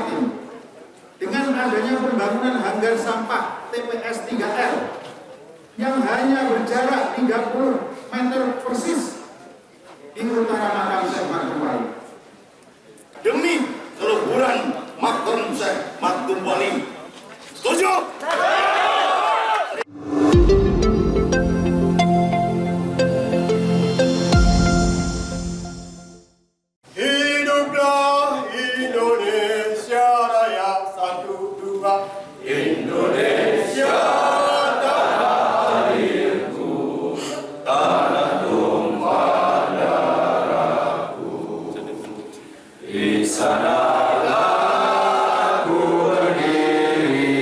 tempat ini. Dengan adanya pembangunan hanggar sampah TPS 3R yang hanya berjarak 30 meter persis di utara makam Syekh Maktum Wali. Demi keluhuran makam Syekh Maktum Wali. Setuju? Hiduplah Indonesia Raya, satu dua. Indonesia tanah airku, tanah tumpah darahku. Di sanalah aku berdiri,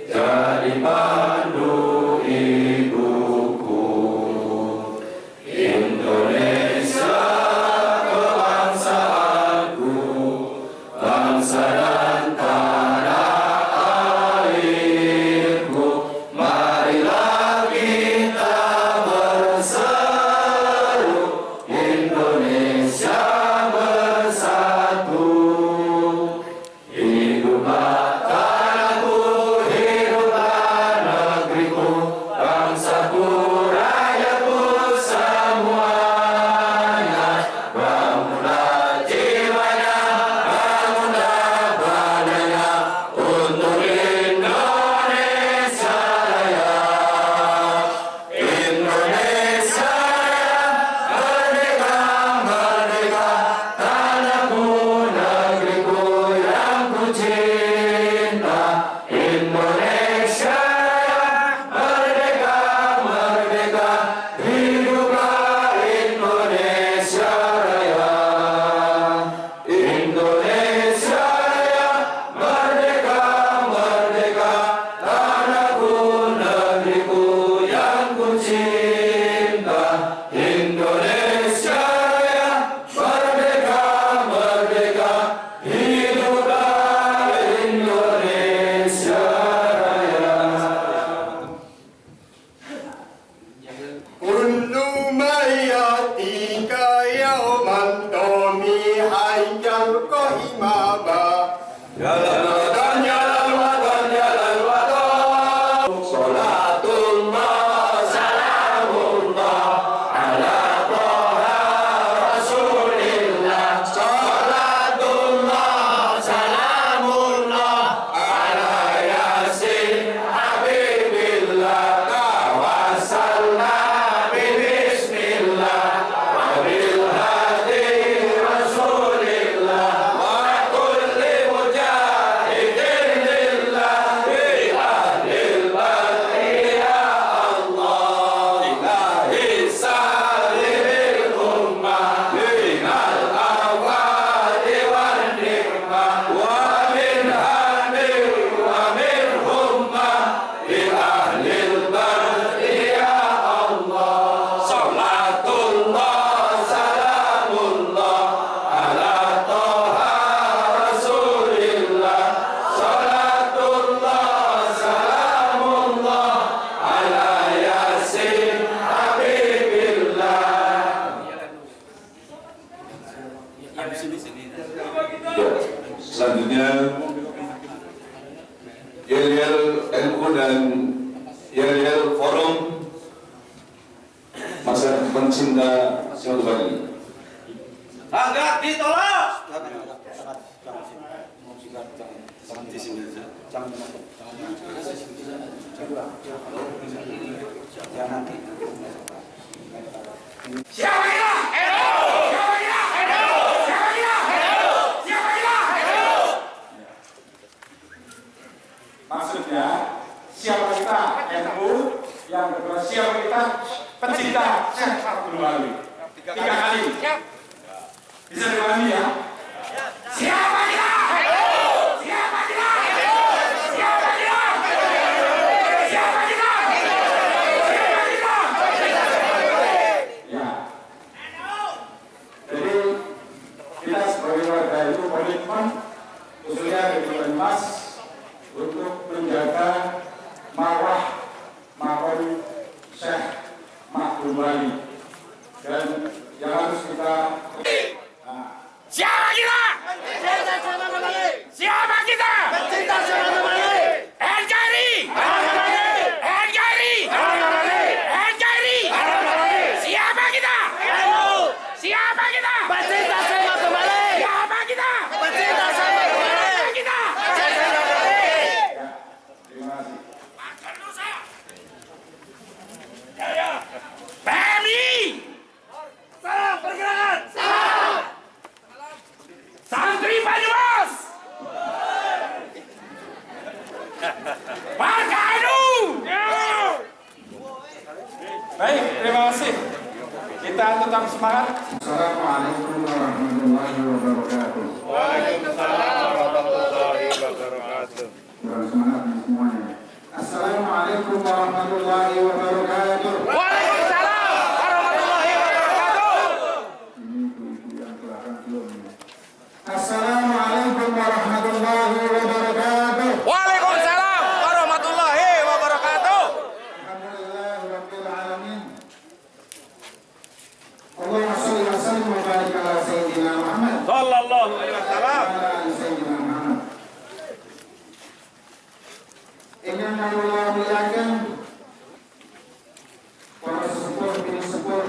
jadi pandu ibuku. Indonesia kebangsaanku, bangsa dan tanah airku. Marilah kita berseru, Indonesia bersatu. Hiduplah tanahku, hiduplah negeriku, bangsaku, rakyatku semuanya. Bangunlah jiwanya, bangunlah badannya untuk Indonesia Raya. Indonesia Raya, merdeka, merdeka, tanahku, negeriku yang ku cinta. Indonesia Raya, merdeka, merdeka, hiduplah Indonesia Raya. Indonesia Raya, merdeka, merdeka, tanahku, negeriku yang ku cinta. Indonesia Raya, merdeka, merdeka, hiduplah Indonesia Raya. Kullu mayatika yauman tomi hayyal kohimaba. Jalan watan, jalan watan, jalan watan. Salatullah, salamullah, ala toha rasulillah. Salatullah, salamullah, ala yasin habibillah. Tawassalna bismillah, wa bil hadi rasulillah, wa kulli mujahidin lillah, bi ahlil badri ya Allah. Ilahi salihil ummah, minal awadi wan nikmah, wa min hamil wa min hummah, bi ahlil badri ya Allah. Salatullah, salamullah, ala toha rasulillah. Salatullah, salamullah, ala yasin habibillah. Selanjutnya Yel-Yel NU dan Yel-Yel Forum Masyarakat Pencinta Syekh Bali. Agak ditolak. Siapa kita? Maksudnya siapa kita NU, yang kedua siapa kita pencinta Syekh Maktum Wali. 3 kali. Bisa diulangi ya? Siapa kita? Siapa kita? Siapa kita? Siapa kita? Siapa kita? Ya. Jadi kita sebagai warga itu komitmen, khususnya di Mas, untuk menjaga marwah makam Syekh Maktum Wali. Dan yang harus kita Siapa kita? Siapa tetap semangat. Assalamualaikum warahmatullahi wabarakatuh. Waalaikumsalam warahmatullahi wabarakatuh. Kurang semangat nih semuanya. Assalamualaikum warahmatullahi wabarakatuh. Waalaikumsalam warahmatullahi wabarakatuh. Ini ibu-ibu yang belakang belum ya. Assalamualaikum warahmatullahi wabarakatuh. Waalaikumsalam warahmatullahi wabarakatuh. Alhamdulillahirabbil alamin. Allahumma shalli wa sallim wa barik ala sayyidina Muhammad. Sallallahu alaihi wasallam. Ala ali sayyidina Muhammad. Ingin Allah muliakan para sepuh, bini sepuh,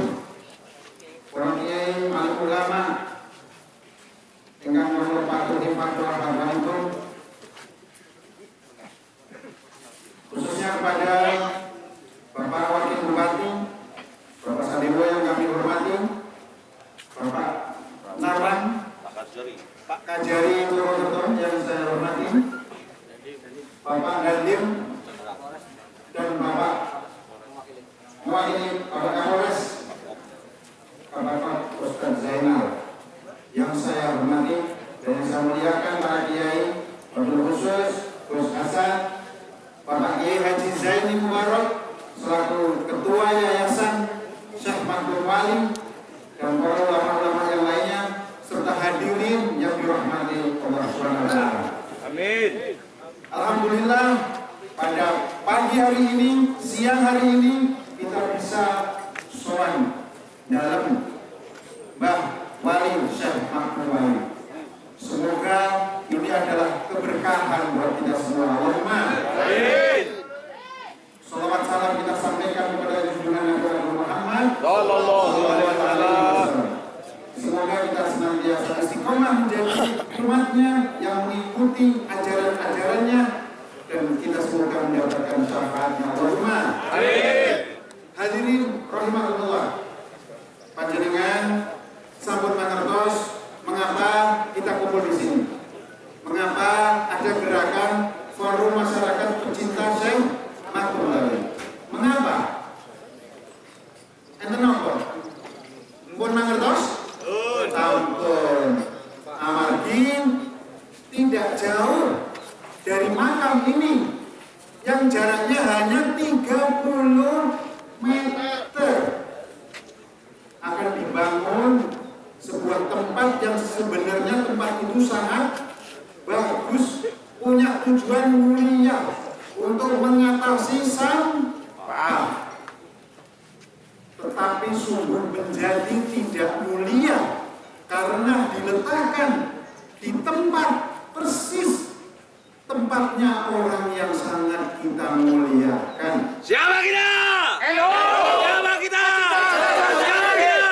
para kiai, alim ulama, ingkang kula patuhi fatwa bapak-ibu, khususnya kepada Bapak Wakil Bupati, Bapak Sadiwo yang kami hormati, Bapak Narang, Pak Kajari Purwokerto yang saya hormati, Bapak Dandim dan Bapak mewakili Bapak Kapolres, Bapak Ustadz Zainal yang saya hormati dan yang saya muliakan, para kiai, wabil khusus Gus Hasan, Bapak Kiai Haji Zaini Mubarak selaku Ketua Yayasan Syekh Maktul Wali dan para ulama-ulama yang lainnya serta hadirin yang dirahmati Allah Subhanahu wa taala. Amin. Alhamdulillah pada pagi hari ini, siang hari ini kita bisa sowan dalam Mbah Wali Syekh Maktul Wali. Semoga ini adalah keberkahan buat kita semua. Allahumma Amin. salawat salam kita sampaikan kepada junjungan Nabi Muhammad Sallallahu alaihi wasallam. Semoga kita senantiasa istiqomah menjadi umatnya yang mengikuti ajaran-ajarannya dan kita semoga mendapatkan syafaatnya. Allahumma Amin. hadirin rahimakumullah. Panjenengan sambut mangertos mengapa kita kumpul di sini. Mengapa ada gerakan forum masyarakat pecinta Syekh Maktul Wali. Mengapa? Enten napa? Mpun mangertos? Ampun. Amargi tidak jauh dari makam ini yang jaraknya hanya 30 meter akan dibangun sebuah tempat yang sebenarnya tempat itu sangat bagus, punya tujuan mulia untuk mengatasi sampah, tetapi sungguh menjadi tidak mulia karena diletakkan di tempat persis tempatnya orang yang sangat kita muliakan. Siapa kita? Siapa kita? Siapa kita?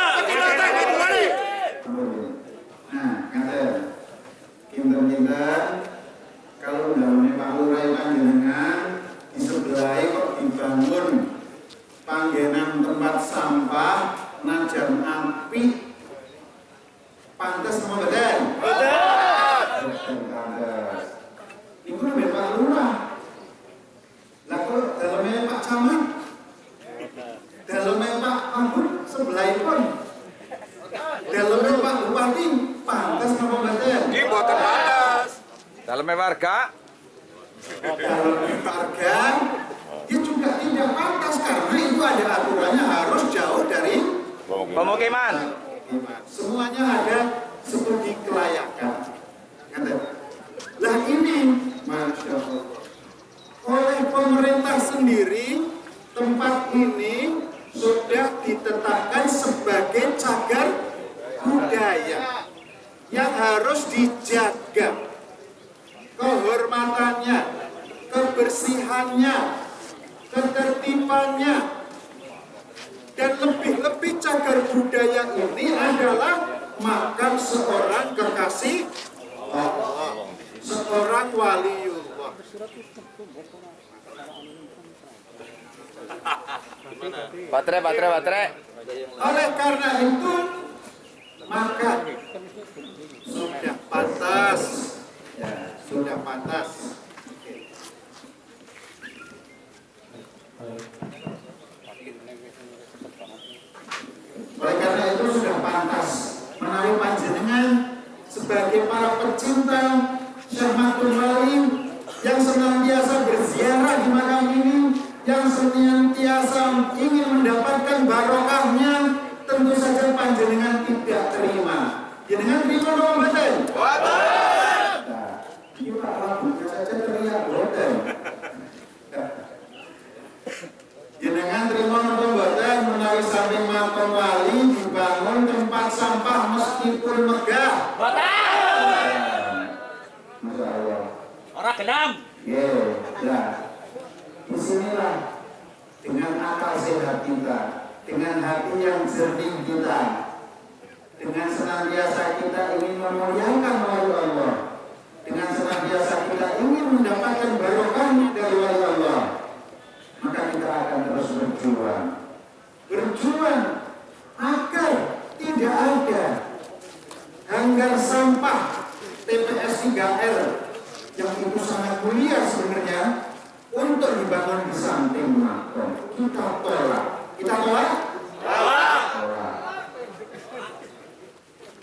Nah, kata kinten-kinten kalau dalamnya Pak Lurah panjenengan di sebelah kok dibangun panggenan tempat sampah najan api pantas sama badan. Betul pantas. Ibu namanya Pak Lurah. Lah kok dalamnya Pak Camat, dalamnya Pak Ambun sebelah pun, dalamnya Pak Bupati pantas sama badan. Di boten pantas. Dalamnya warga. Dalamnya warga dia juga tidak pantas karena itu ada aturannya harus jauh dari Pemukiman. semuanya ada studi kelayakan. Lah ini, masya Allah, oleh pemerintah sendiri tempat ini sudah ditetapkan sebagai cagar budaya yang harus dijaga kehormatannya, kebersihannya, ketertibannya, dan lebih-lebih cagar budaya ini adalah makam seorang kekasih Allah, seorang waliullah. Baterai. Oleh karena itu maka sudah pantas, ya, sudah pantas. Oleh karena itu pecinta Syekh Maktum Wali yang senantiasa berziarah di makam ini, yang senantiasa ingin mendapatkan barokahnya, tentu saja panjenengan tidak terima. Jenengan terima dong, betul? Nah, kita lakukan saja teriak boten. Jenengan terima dong, boten, menawi samping makam wali dibangun tempat sampah meskipun megah. Masya Allah. Orang genam. Nah, disinilah dengan akal sehat kita, dengan hati yang jernih kita, dengan senantiasa kita ingin memuliakan wali Allah, dengan senantiasa kita ingin mendapatkan barokah dari wali Allah, maka kita akan terus berjuang agar tidak ada hanggar sampah TPS 3R yang itu sangat mulia sebenarnya untuk dibangun di samping makam. Kita tolak. Kita tolak? Tolak.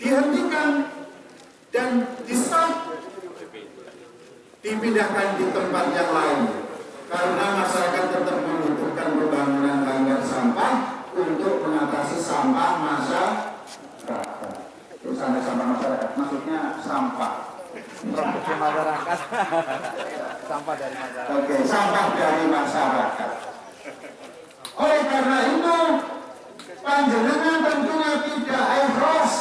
Dihentikan dan di-stop, dipindahkan di tempat yang lain karena masyarakat tetap membutuhkan pembangunan hanggar sampah untuk mengatasi sampah masyarakat. Terus sampah masyarakat, maksudnya sampah. Produksi masyarakat. Sampah dari masyarakat. Oke, sampah dari masyarakat. Oleh karena itu, panjenengan tentunya tidak ikhlas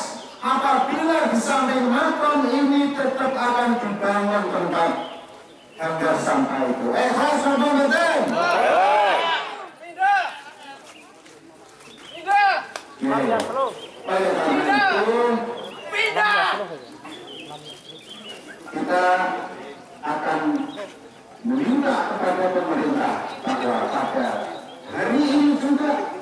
apabila di samping makam ini tetap akan dibangun tempat hanggar sampah itu. Ikhlas apa betul? Tidak. Oleh karena itu, kita akan meminta kepada pemerintah bahwa pada hari ini juga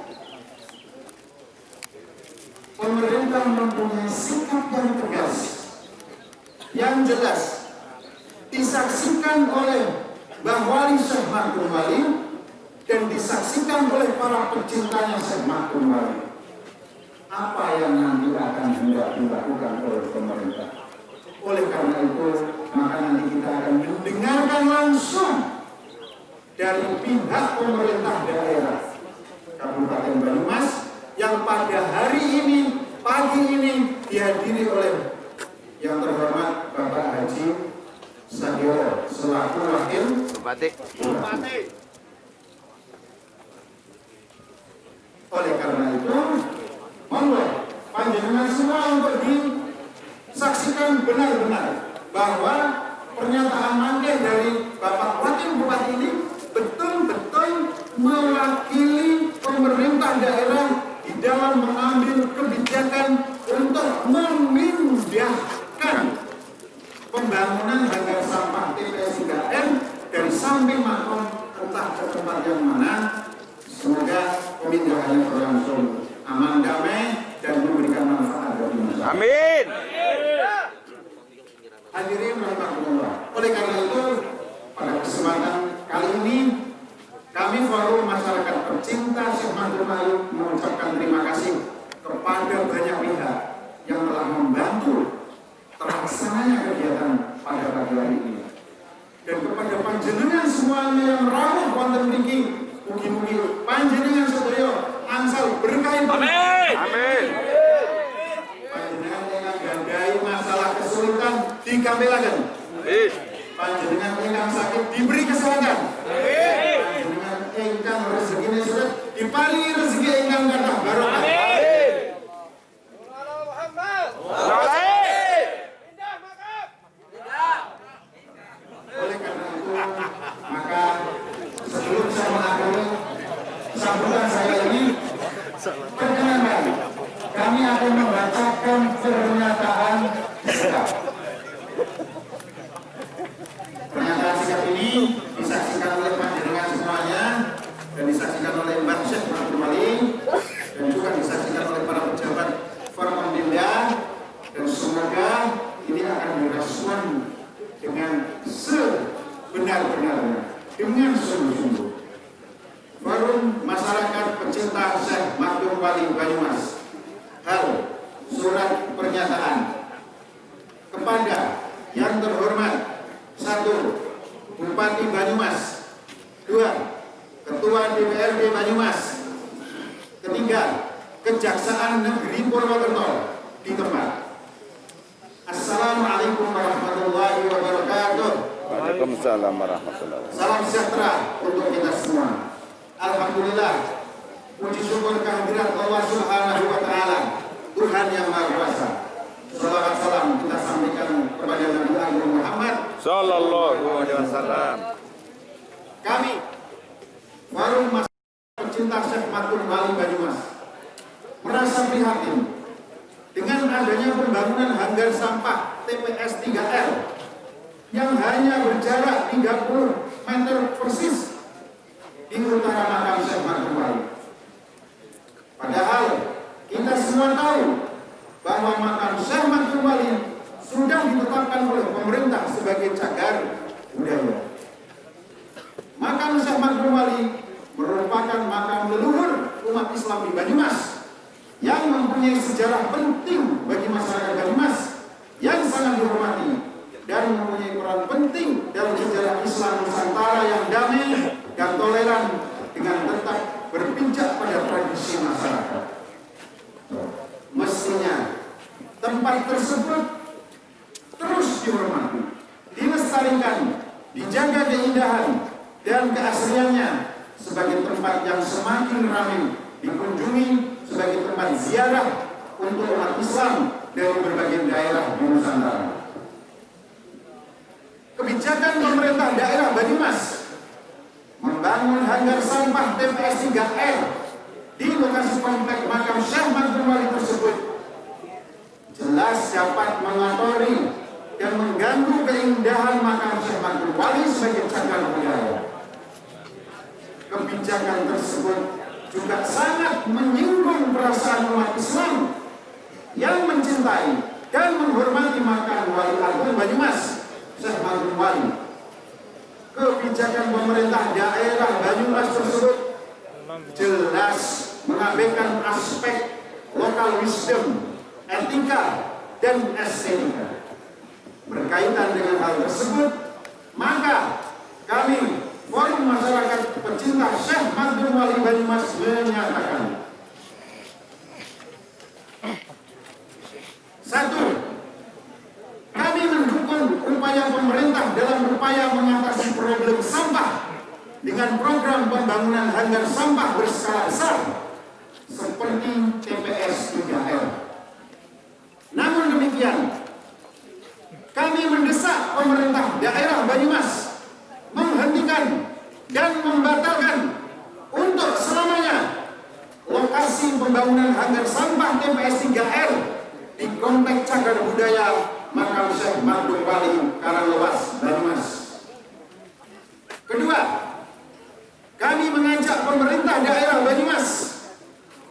pemerintah mempunyai sikap yang tegas, yang jelas disaksikan oleh Mbah Wali Syekh Maktum Wali dan disaksikan oleh para pecintanya Syekh Maktum Wali. Apa yang nanti akan hendak dilakukan oleh pemerintah? Oleh karena itu, maka nanti kita akan mendengarkan langsung dari pihak pemerintah daerah Kabupaten Banyumas yang pada hari ini, pagi ini dihadiri oleh yang terhormat Bapak Haji Sadio selaku Wakil Bupati. Oleh karena itu, monggo panjenengan semua untuk disaksikan benar-benar bahwa pernyataan manggih dari Bapak Wakil Bupati ini betul-betul mewakili pemerintah daerah di dalam mengambil kebijakan untuk memindahkan pembangunan hanggar sampah TPS 3R dari samping makam entah ke tempat yang mana. Semoga pemindahannya berlangsung aman, damai, dan memberikan manfaat bagi masyarakat. Amin. Hadirin rahimakumullah. Oleh karena itu, pada kesempatan kali ini, kami Forum Masyarakat Pecinta Syekh Maktum Wali mengucapkan terima kasih kepada banyak pihak yang telah membantu terlaksananya kegiatan pada pagi hari ini. Dan kepada panjenengan semuanya yang rawuh wonten mriki, mugi-mugi panjenengan sedaya angsal berkah. Amin. Amin. Panjenengan yang gandai masalah kesulitan digampelaken. Panjenengan ingkang sakit diberi kesehatan. Panjenengan ingkang rezekine sulit diparingi rezeki ingkang kathah barokah. Oleh karena itu, maka sebelum saya mengakhiri sambutan saya ini, perkenankan kami akan membacakan pernyataan sikap. Pernyataan sikap ini disaksikan oleh panjenengan semuanya dan disaksikan oleh Mbah Syekh Maktum Wali dan juga disaksikan oleh para pejabat Forkompimda, dan semoga ini akan direspon dengan sebenar-benarnya, dengan sungguh-sungguh. Forum Masyarakat Pecinta Syekh Maktum Wali Banyumas. Hal surat pernyataan kepada yang Bupati Banyumas. 2. Ketua DPRD Banyumas. 3. Kejaksaan Negeri Purwokerto di tempat. Assalamualaikum warahmatullahi wabarakatuh. Waalaikumsalam warahmatullahi wabarakatuh. Salam sejahtera untuk kita semua. Alhamdulillah, puji syukur kehadirat Allah Subhanahu wa Ta'ala, Tuhan yang Maha Kuasa. Salawat salam kita sampaikan kepada Nabi Agung Muhammad Sallallahu alaihi wasallam. Kami, Forum Masyarakat Pecinta Syekh Madun Wali Banyumas, merasa prihatin dengan adanya pembangunan hanggar sampah TPS 3R yang hanya berjarak 30 meter persis di utara makam Syekh Madun Wali. Padahal kita semua tahu bahwa makam Syekh Madun Wali sudah ditetapkan oleh pemerintah sebagai cagar budaya. Makam Syekh Madun Wali merupakan makam leluhur umat Islam di Banyumas yang mempunyai sejarah penting bagi masyarakat Banyumas yang sangat dihormati dan mempunyai peran penting dalam sejarah Islam Nusantara yang damai dan toleran dengan tetap berpijak pada tradisi masyarakat. Mestinya tempat tersebut terus dihormati, dilestarikan, dijaga keindahan dan keasliannya sebagai tempat yang semakin ramai dikunjungi, sebagai tempat ziarah untuk umat Islam dari berbagai daerah di Nusantara. Kebijakan pemerintah daerah Banyumas membangun hanggar sampah TPS 3R di lokasi komplek makam Syekh Madun Wali tersebut jelas dapat mengotori dan mengganggu keindahan makam Syekh Madun Wali sebagai cagar budaya. Kebijakan tersebut juga sangat menyinggung perasaan umat Islam yang mencintai dan menghormati makam Wali Agung Banyumas, Syekh Madun Wali. Kebijakan pemerintah daerah Banyumas tersebut jelas mengabaikan aspek lokal wisdom, etika, dan estetika. Berkaitan dengan hal tersebut, maka kami Forum Masyarakat Pecinta Syekh Madun Wali Banyumas menyatakan: 1. Kami mendukung upaya pemerintah dalam upaya mengatasi problem sampah dengan program pembangunan hanggar sampah berskala besar seperti TPS 3R. Namun demikian, kami mendesak pemerintah daerah Banyumas menghentikan dan membatalkan untuk selamanya lokasi pembangunan hanggar sampah TPS 3R di komplek cagar budaya makam Syekh Madun Wali Karanglewas, Banyumas. Kedua, kami mengajak pemerintah daerah Banyumas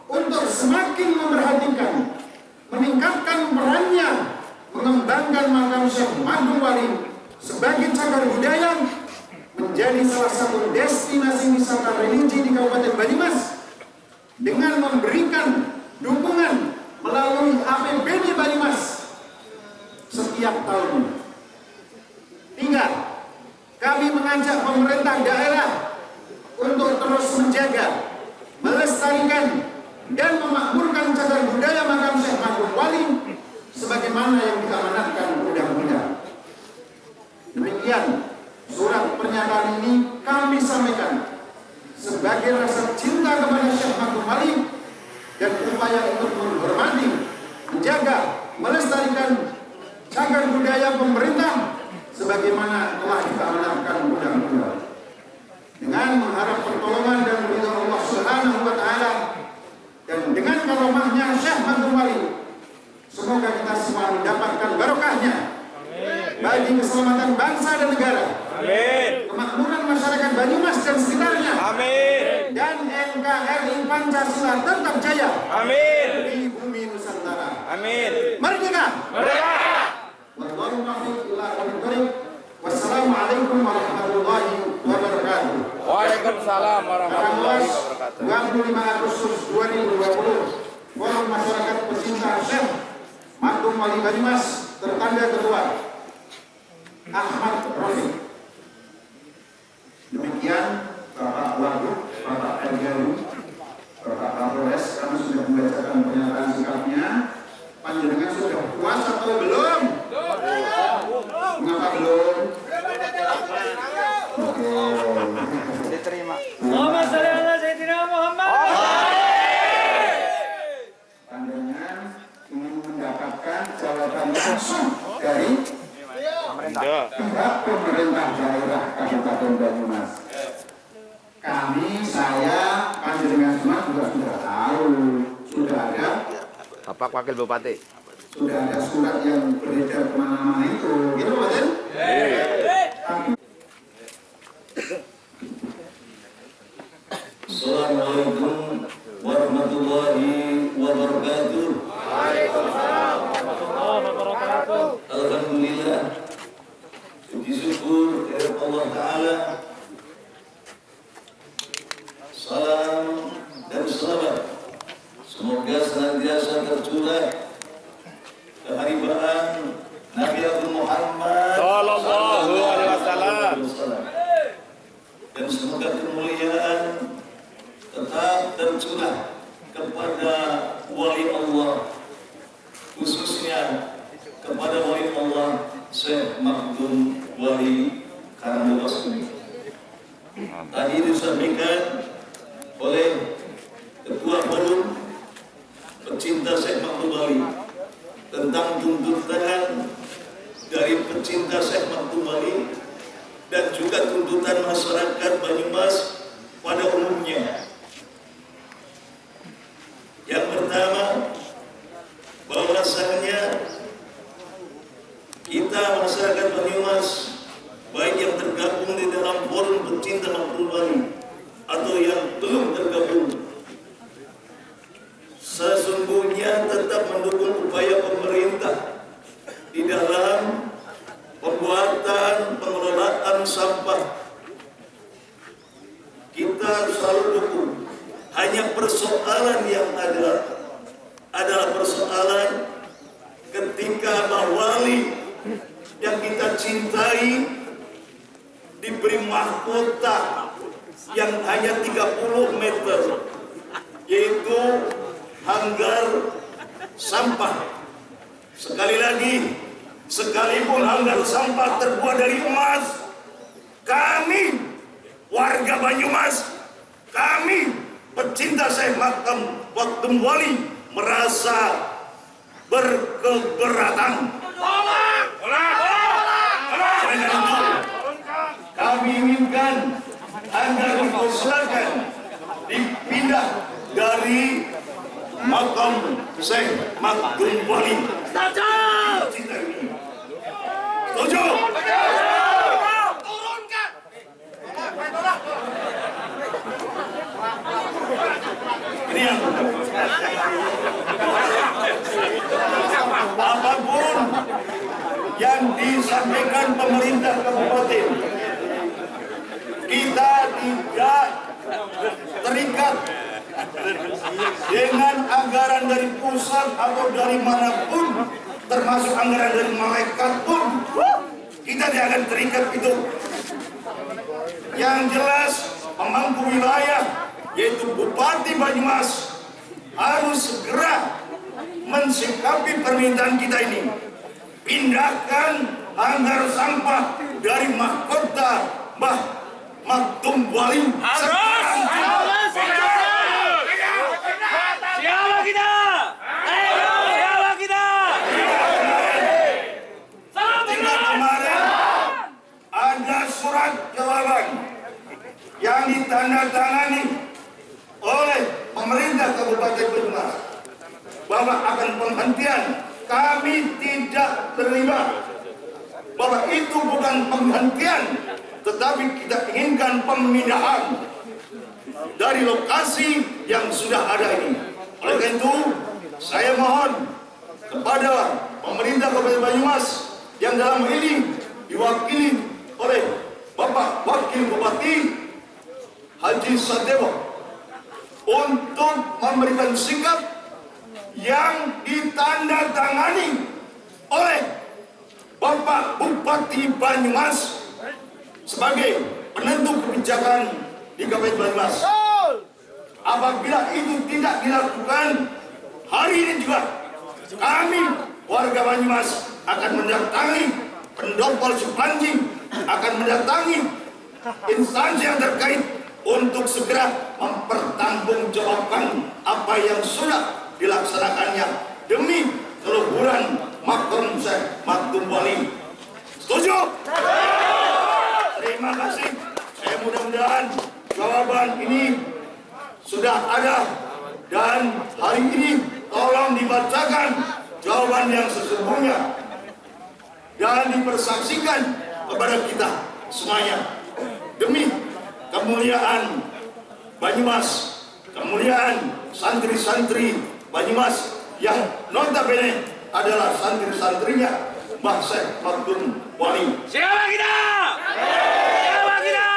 untuk semakin memperhatikan, meningkatkan perannya mengembangkan makam Syekh Madun Wali sebagai cagar budaya menjadi salah satu destinasi wisata religi di Kabupaten Banyumas dengan memberikan dukungan melalui APBD Banyumas setiap tahun. 3. Kami mengajak pemerintah daerah untuk terus menjaga, melestarikan, dan memakmurkan cagar budaya makam Syekh Madun Wali sebagaimana yang diamanatkan undang-undang. Demikian surat pernyataan ini kami sampaikan sebagai rasa cinta kepada Syekh Madun Wali dan upaya untuk menghormati, menjaga, melestarikan cagar budaya pemerintah sebagaimana telah diamanatkan undang-undang. Dengan mengharap pertolongan dan ridha Allah Subhanahu wa Ta'ala dan dengan karomahnya Syekh Madun Wali, semoga kita semua mendapatkan barokahnya bagi keselamatan bangsa dan negara, kemakmuran masyarakat Banyumas dan sekitarnya, dan NKRI Pancasila tetap jaya di bumi Nusantara. Merdeka! Wassalamualaikum warahmatullahi wabarakatuh. Waalaikumsalam warahmatullahi wabarakatuh. 25 Agustus 2020, Forum Masyarakat Pecinta Syekh Madun Wali Banyumas tertanda ketua Ahmad Rafiq. pemerintah daerah Kabupaten Banyumas. Saya, panjenengan semua juga sudah tahu, sudah ada Bapak Wakil Bupati. sudah ada surat yang beredar kemana-mana itu, gitu betul? Assalamualaikum warahmatullahi wabarakatuh. Alhamdulillah, puji syukur kepada Allah Ta'ala. Salam dan selamat semoga senantiasa tercurah keharibaan Nabi Agung Muhammad Sallallahu alaihi wasallam. dan semoga kemuliaan tetap tercurah kepada wali Allah, khususnya kepada wali Allah Syekh Makdum Wali Karamulus. Tadi disampaikan oleh Ketua Forum Pecinta Syekh Makdum Wali tentang tuntutan dari pecinta Syekh Makdum Wali dan juga tuntutan masyarakat Banyumas pada umumnya. Yang pertama, bahwasannya kita masyarakat Banyumas, baik yang tergabung di dalam forum pecinta Makdum Wali atau yang belum tergabung, sesungguhnya tetap mendukung upaya pemerintah di dalam pembuatan pengelolaan sampah. Kita selalu dukung. Hanya persoalan yang ada adalah persoalan ketika Mbah Wali yang kita cintai diberi mahkota yang hanya 30 meter, yaitu hanggar sampah. Sekali lagi, sekalipun hanggar sampah terbuat dari emas, kami warga Banyumas, kami pecinta Syekh Makdum Wali merasa berkeberatan. Karena itu kami inginkan agar diusahakan dipindah dari makam Syekh Makdum Wali. Setuju? Ini yang apapun yang disampaikan pemerintah kabupaten, kita tidak terikat dengan anggaran dari pusat atau dari manapun, termasuk anggaran dari malaikat pun kita tidak akan terikat itu. Yang jelas pemangku wilayah yaitu Bupati Banyumas harus segera mensikapi permintaan kita ini. Pindahkan hanggar sampah dari mahkota Mbah Makdum Wali sekarang. Siapa kita? Siapa kita? Tinggal kemarin ada surat jawaban yang ditandatangani oleh pemerintah Kabupaten Banyumas bahwa akan penghentian. Kami tidak terlibat, bahwa itu bukan penghentian, tetapi kita inginkan pemindahan dari lokasi yang sudah ada ini. Oleh karena itu, saya mohon kepada pemerintah Kabupaten Banyumas yang dalam ini diwakili oleh Bapak Wakil Bupati Haji Sadewo untuk memberikan sikap yang ditandatangani oleh Bapak Bupati Banyumas sebagai penentu kebijakan di Kabupaten Banyumas. Apabila itu tidak dilakukan hari ini juga, kami warga Banyumas akan mendatangi Pendopo Supanji, akan mendatangi instansi yang terkait untuk segera mempertanggungjawabkan apa yang sudah dilaksanakannya demi keluhuran makam Syekh Makdum Wali. Setuju? terima kasih. Mudah-mudahan jawaban ini sudah ada dan hari ini tolong dibacakan jawaban yang sesungguhnya dan dipersaksikan kepada kita semuanya demi kemuliaan Banyumas, kemuliaan santri-santri Banyumas yang notabene adalah santri-santrinya Mbah Syekh Makdum Wali. Siapa kita? Siapa kita?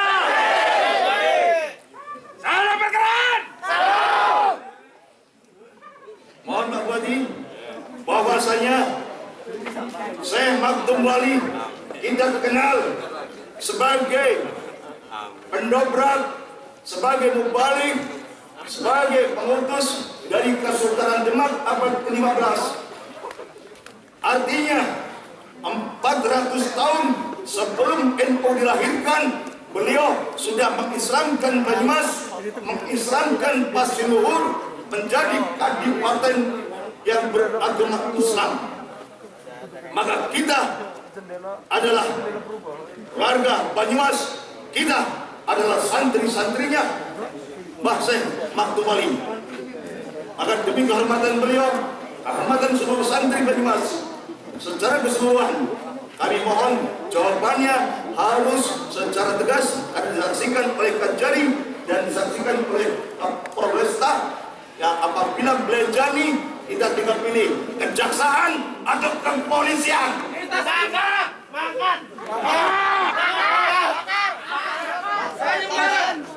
Salam berkeran. Mohon Pak Bupati, bahwasanya Syekh Makdum Wali kita kenal sebagai pendobrak, sebagai mubalik, sebagai pengutus dari Kesultanan Demak abad ke-15. Artinya 400 tahun sebelum NU dilahirkan, beliau sudah mengislamkan Banyumas, mengislamkan Pasiluhur menjadi kadipaten yang beragama Islam. Maka kita adalah warga Banyumas, kita adalah santri-santrinya Mbah Syekh Makdum Wali. Maka demi kehormatan beliau, kehormatan seluruh santri Banyumas secara keseluruhan, kami mohon jawabannya harus secara tegas akan disaksikan oleh Kajari dan disaksikan oleh Polresta. Ya, apabila belajani kita tinggal pilih kejaksaan atau kepolisian. Kita sangat makan.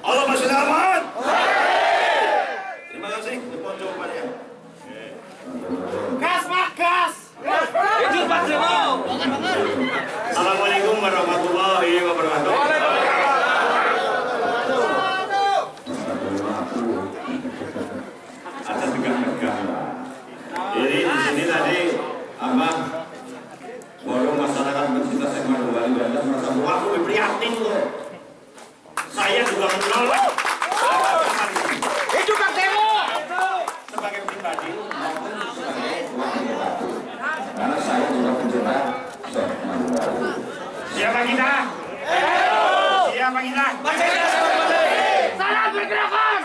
Allah masih selamat. Terima kasih. Mohon jawabannya. Gas Pak, gas. Hidup Pak Demo. Assalamualaikum warahmatullahi wabarakatuh. Ada tegak-tegak. Jadi di sini tadi apa? Forum masyarakat pencinta Syekh Makdum Wali Banten merasa aku prihatin loh. Saya juga mengenal Hidup Pak Demo. sebagai pribadi maupun sebagai Karena saya juga pencinta Syekh Makdum Wali. siapa kita? Siapa kita? Salam bergerakan.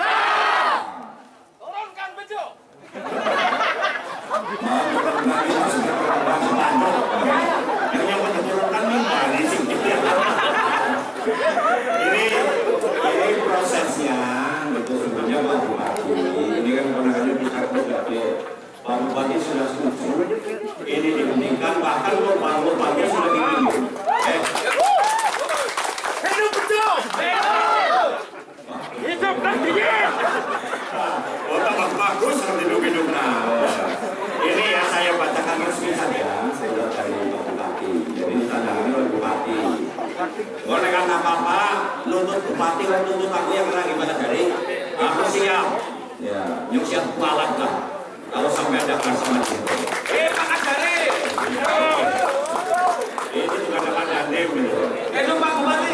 Turunkan bejo. Yang menurunkan ini sih. Ini prosesnya itu sebenarnya Pak Bupati. Ini kan penanganannya pusat sebagai Pak Bupati sudah setuju. Ini dihentikan, bahkan Pak Bupati sudah ditunjuk. Hidup bejo. Hidup Nahdien. Oh, tambah bagus hidup-hidup. Nah, ini ya saya bacakan resmi saja surat dari Pak Bupati. Jadi tandangannya oleh Bupati. Boleh kan apa-apa, nuntut Bupati, nuntut aku yang kena gimana dari aku siap. Ya, yang siap kualat lah. Kalau sampai ada sama dia. Pak Kajari. Ini juga ada pandem. Hidup Pak Bupati.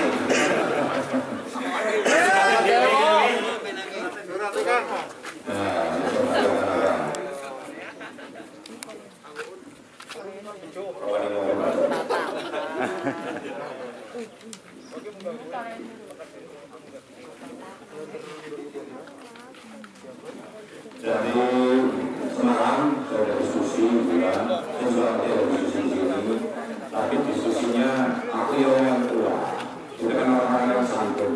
Jadi semalam saya ada diskusi bilang, saya juga ada diskusi di sini, tapi diskusinya aku yang tua, kita kan orang-orang yang santun,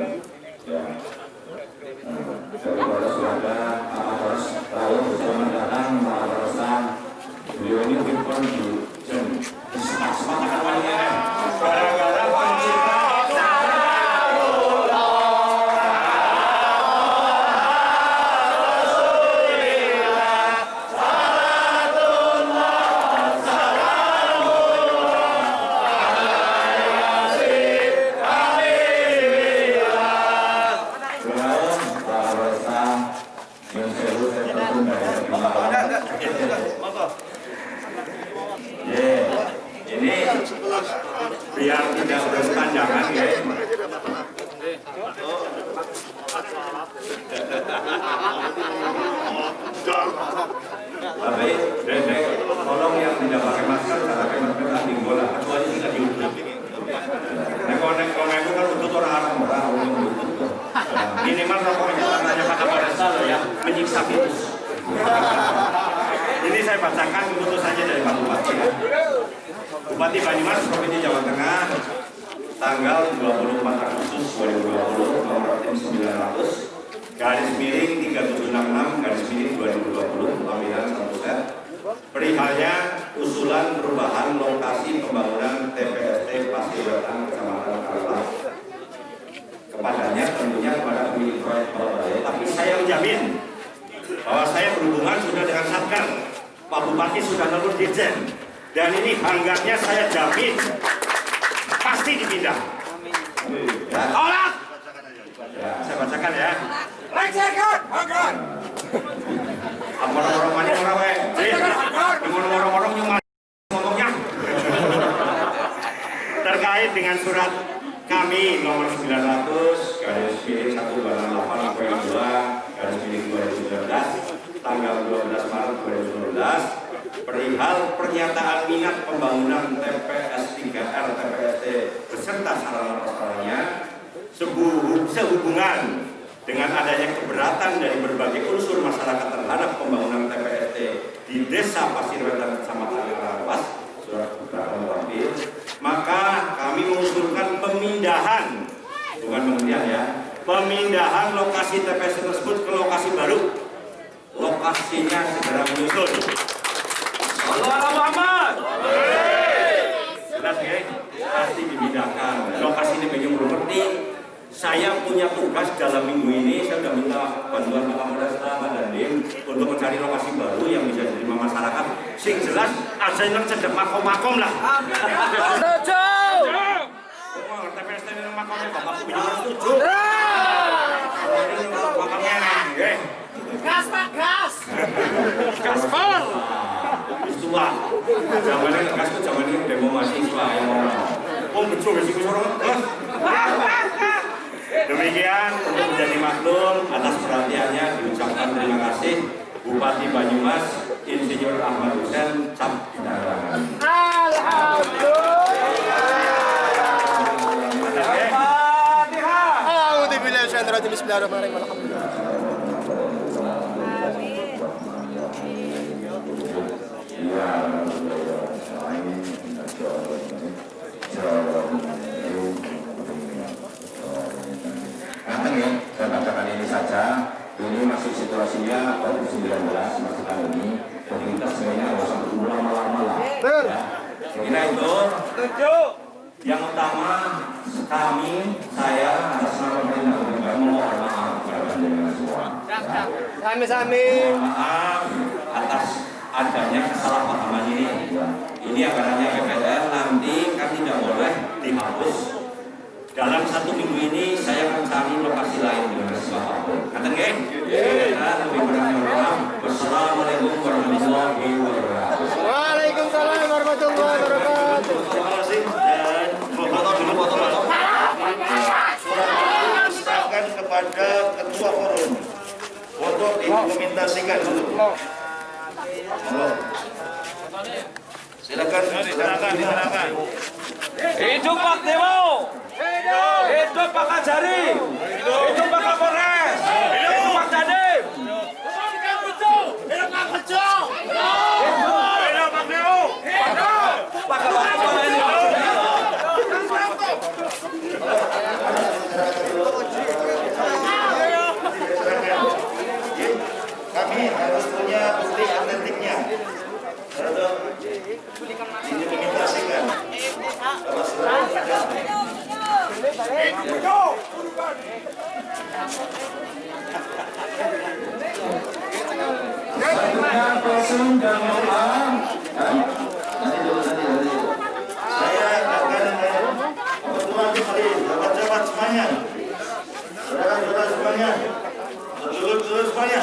ya. Daripada sudah ada Kapolres tahu bersama datang Kapolresta, beliau ini mungkin di sepak-sepak awalnya, gara-gara pencinta. minimal rokoknya katanya Pak Kapolresta loh ya, menyiksa virus. Ini saya bacakan keputusannya dari Pak Bupati ya. Bupati Banyumas Provinsi Jawa Tengah tanggal 24 Agustus 2020 nomor tim 900 garis miring 3766 garis miring 2020 lampiran 1 set perihalnya usulan perubahan lokasi pembangunan TPST Pasir Wetan Kecamatan Karatas kepadanya tentunya kepada pemilik proyek Surabaya, tapi saya menjamin bahwa saya berhubungan sudah dengan Satker, Pak Bupati sudah nelpon Dirjen, dan ini hanggarnya saya jamin pasti dipindah. Tolak! Saya bacakan ya. Lengsarkan hanggar. Orang-orang mana orang wae? Orang-orang nyuman ngomongnya. Terkait dengan surat kami nomor 900 garis miring 188 garis miring 2019 tanggal 12 Maret 2019 perihal pernyataan minat pembangunan TPS 3R TPST beserta sarana prasarannya sehubungan dengan adanya keberatan dari berbagai unsur masyarakat terhadap pembangunan TPST di Desa Pasir Wetan Kecamatan Karatas surat keberatan tampil, maka kami mengusulkan pemindahan, bukan pemilihan ya, pemindahan lokasi TPS tersebut ke lokasi baru. Lokasinya segera menyusul. Allah Muhammad. Jelas ya, pasti dipindahkan. Lokasi ini bagi properti. Saya punya tugas dalam minggu ini, saya sudah minta bantuan Pak Kapolresta, Pak Dandim untuk mencari lokasi baru yang bisa diterima masyarakat. Sing jelas, aja yang cedek makom-makom lah. Setuju. Oh, TPST ini makomnya Bapak Gubernur setuju. Makomnya nggih. Gas Pak, gas. Gaspol. Tua. Zamannya gas itu zamannya demo mahasiswa yang ngomong. Oh, betul sih sorong. Demikian untuk menjadi maklum atas perhatiannya diucapkan terima kasih Bupati Banyumas Insinyur Ahmad Hussein Cap Binarangan. Saya bacakan ini saja. Ini masih situasinya COVID-19 masih pandemi. Pemerintah sebenarnya nggak usah lama-lama lah. Kira itu yang utama kami, saya atas nama pemerintah mohon maaf kepada panjenengan semua. Sami-sami. Mohon maaf atas adanya kesalahpahaman ini. Ini akannya PPL nanti kan tidak boleh dihapus. Dalam 1 minggu ini saya akan cari lokasi lain dengan siapapun. Kata nggih? Lebih kurang maaf. Wassalamualaikum warahmatullahi wabarakatuh. Waalaikumsalam warahmatullahi wabarakatuh. Terima kasih dan foto dulu foto. Surat diserahkan kepada ketua forum untuk diimplementasikan dulu. Silakan. Hidup Pak Dewo. Hidup Pak Kajari. Hidup Pak Kapolres. Hidup Pak Dandim. Hidup Pak Bejo. Hidup Pak Dewo. Hidup Pak Kapolres. Kami harus punya bukti autentiknya. Diimplementasikan. Kalau sudah saya akan kebetulan kembali sahabat-sahabat semuanya, saudara-saudara semuanya, dulur-dulur semuanya,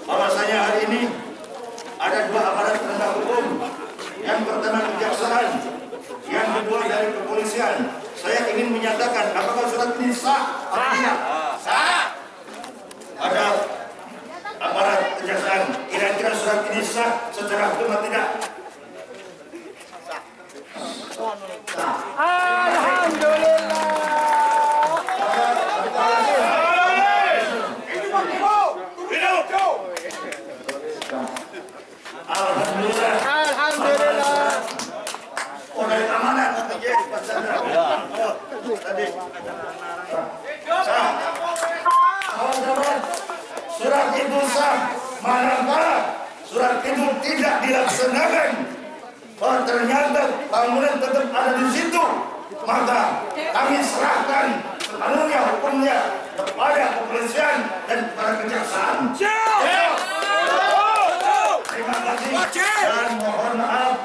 bahwasanya hari ini ada 2 aparat penegak hukum. Yang pertama kejaksaan, yang kedua dari kepolisian. Saya ingin menyatakan apakah surat ini sah? Sah. Ada aparat kejaksaan, kira-kira surat ini sah secara hukum atau tidak? Alhamdulillah. manakala surat itu tidak dilaksanakan, ternyata bangunan tetap ada di situ, maka kami serahkan sepenuhnya hukumnya kepada kepolisian dan kepada kejaksaan. Terima kasih dan mohon maaf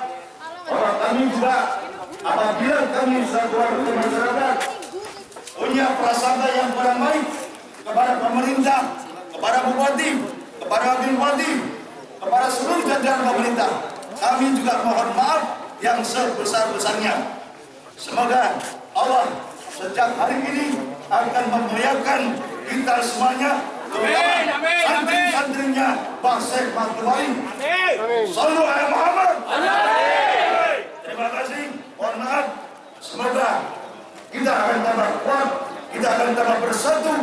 bahwa kami juga apabila kami selaku warga masyarakat punya prasangka yang kurang baik kepada pemerintah, kepada bupati, kepada wakil bupati, kepada seluruh jajaran pemerintah, kami juga mohon maaf yang sebesar-besarnya. Semoga Allah sejak hari ini akan memuliakan kita semuanya, terutama santri-santrinya Pak Syekh Abdul Wali. Sallu ala Muhammad. Terima kasih. Mohon maaf. Semoga kita akan tambah kuat, kita akan tambah bersatu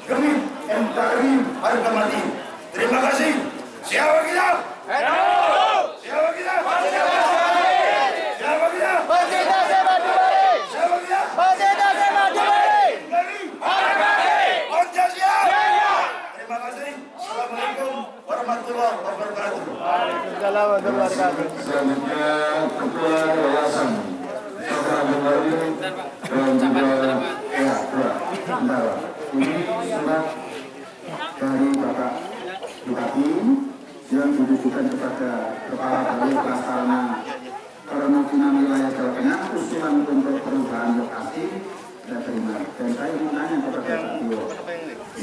demi NKRI harga mati. Terima kasih. Siapa kita? Siapa kita? Siapa kita? Terima kasih. Assalamualaikum warahmatullahi wabarakatuh. Selanjutnya Ketua Yayasan Saudara Bali dan juga ini surat dari Bapak Bupati yang ditujukan kepada Kepala Balai Pelaksana Permukiman Wilayah Jawa Tengah usulan untuk perubahan lokasi dan terima. Dan saya ingin tanya kepada Pak Tio,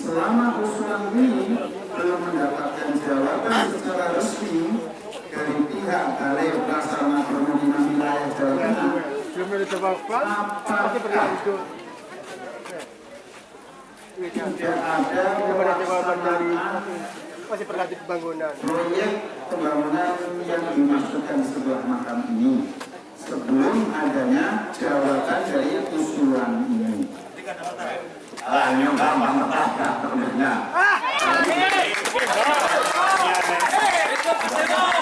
selama usulan ini belum mendapatkan jawaban secara resmi dari pihak Balai Pelaksana Permukiman Wilayah Jawa Tengah, apakah tidak ada jawaban dari masih berlanjut pembangunan proyek pembangunan yang dimaksudkan sebuah makam ini sebelum adanya jawaban dari usulan ini? Yang gampang tak terbentuknya.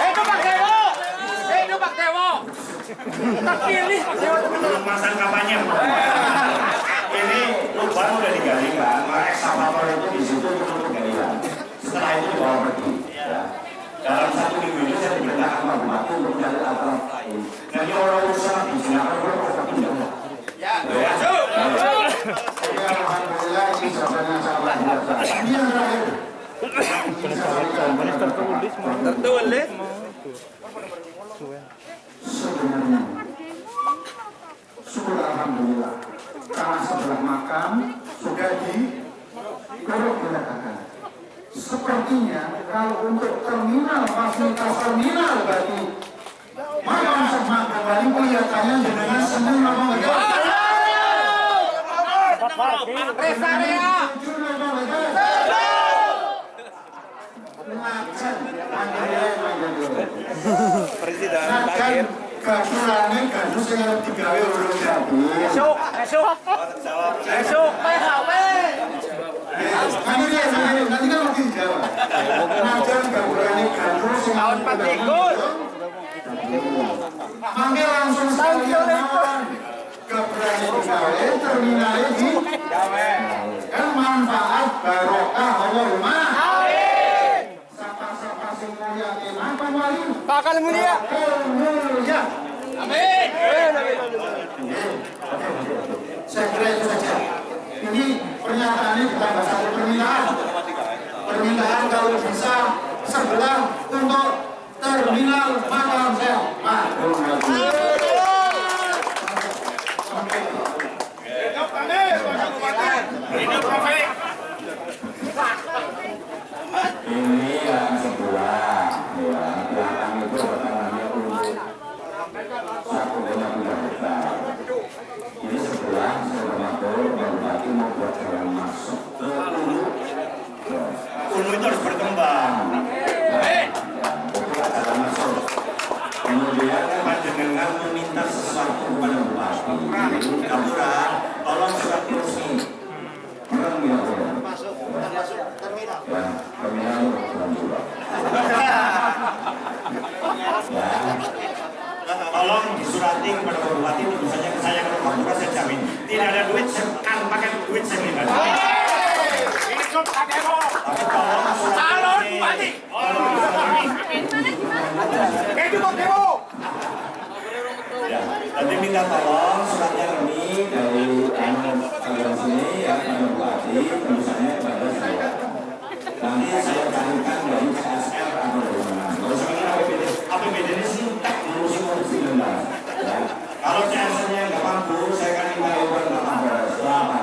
Itu Pak Dewo kita pilih Pak Dewo Belum masang kampanye. Ini lubang udah digali kan, eksavator itu di situ untuk galian. Setelah itu dibawa pergi. Ya. Dalam 1 minggu ini saya diperintahkan Pak Bupati untuk mencari alternatif lain. Jadi orang usaha di Singapura berapa pindah? Ya. Alhamdulillah ini jawabannya sangat biasa. Ini yang terakhir. Tertulis. Sebenarnya, syukur alhamdulillah, karena sebelah makam sudah dikorek-korekkan. Sepertinya kalau untuk terminal, fasilitas terminal bagi makam Syekh Abdul Wali kelihatannya dengan senang apa enggak? Rest area Presiden terakhir. Gadulannya gadus yang harus digawe urut jadi. esok PHW Nanti kan mungkin jawab. Najan gadulannya gadus yang tahun 4 Mangga langsung sekalian mawon. Gadulannya digawe, terminalnya di kan manfaat barokah Allahumma. Sapa-sapa sing mulia Imam Wali. bakal mulia. Mulia. Amin. Saya kira itu saja. Ini pernyataannya ditambah 1 permintaan. Permintaan kalau bisa sebelah untuk terminal makam Syekh Abdul Wali. Ini yang sebelah, ya, belakang itu pertanyaannya untuk 1,3 hektar. Ini sebelah, Sebenarnya Bupati mau buat jalan masuk ke Ulu. Ulu itu harus berkembang. Itu jalan masuk. Kemudian panjenengan meminta sesuatu kepada Bupati. Kapura, tolong surat resmi. Orang bilang ya, terminal Tolong disurati kepada Bupati, tentu saja ke saya kalau Kapura saya jamin. Tidak ada duit, saya pakai duit saya minta. Hidup Pak Dewo. Tapi tolong surat Calon ini. Bupati. Tolong minta tolong suratnya ini dari kalian sini ya, Pak Bupati, tulisannya kepada saya. Nanti saya carikan dari CSR atau dari mana. Kalau sekarang APBD ini sintek ngurusi denda. Kalau CSR-nya nggak mampu, saya akan minta uang ke Kapolres. Selamat.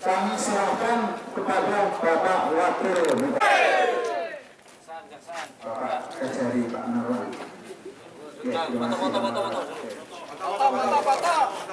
Kami serahkan kepada Bapak Wakil Bapak Kejari Pak Narwan. Foto.